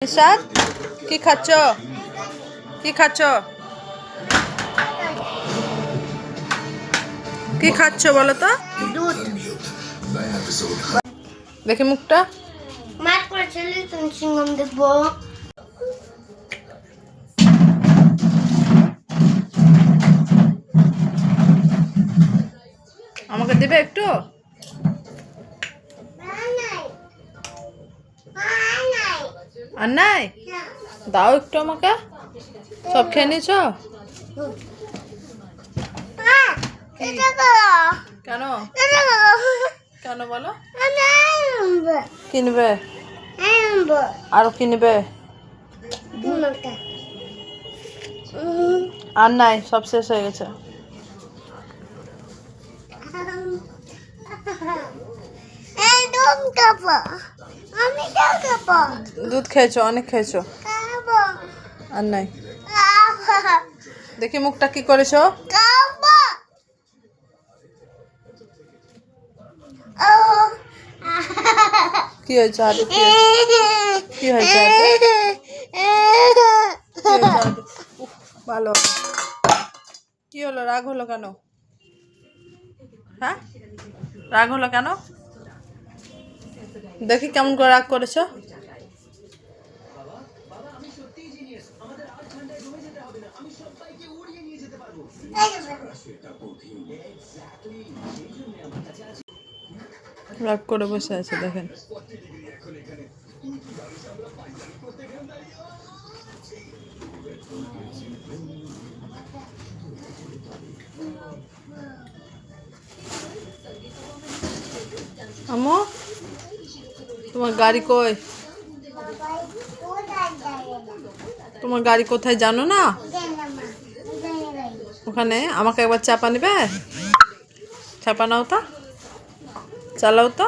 নিশাদ কি খাচ্ছ কি খাচ্ছ কি খাচ্ছ বলো তো? দুধ। দেখি মুখটা। মাছ করে ছেলে তুমি সিংহম দেখবো। আমাকে দেবে একটু? আর নাই? দাও একটু আমাকে। সব খেয়ে নিয়েছ? কেন কেন বলো? কিনবে? আরো কিনবে? আর নাই, সব শেষ হয়ে গেছে। দুধ খেয়েছো, অনেক খেয়েছো। আর নাই। দেখি মুখটা কি করেছো। কি হয়েছে হাতে? কি হয়েছে হাতে? ভালো। কি হলো, রাগ হলো কেন? হ্যাঁ, রাগ হলো কেন? দেখি কেমন করে রাগ করেছো। রাগ করে বসে আছে দেখেন। আম্মু, তোমার গাড়ি কই? তোমার গাড়ি কোথায় জানো না? ওখানে। আমাকে একবার চাপা নেবে? চাপা নাও তো, চালাও তো।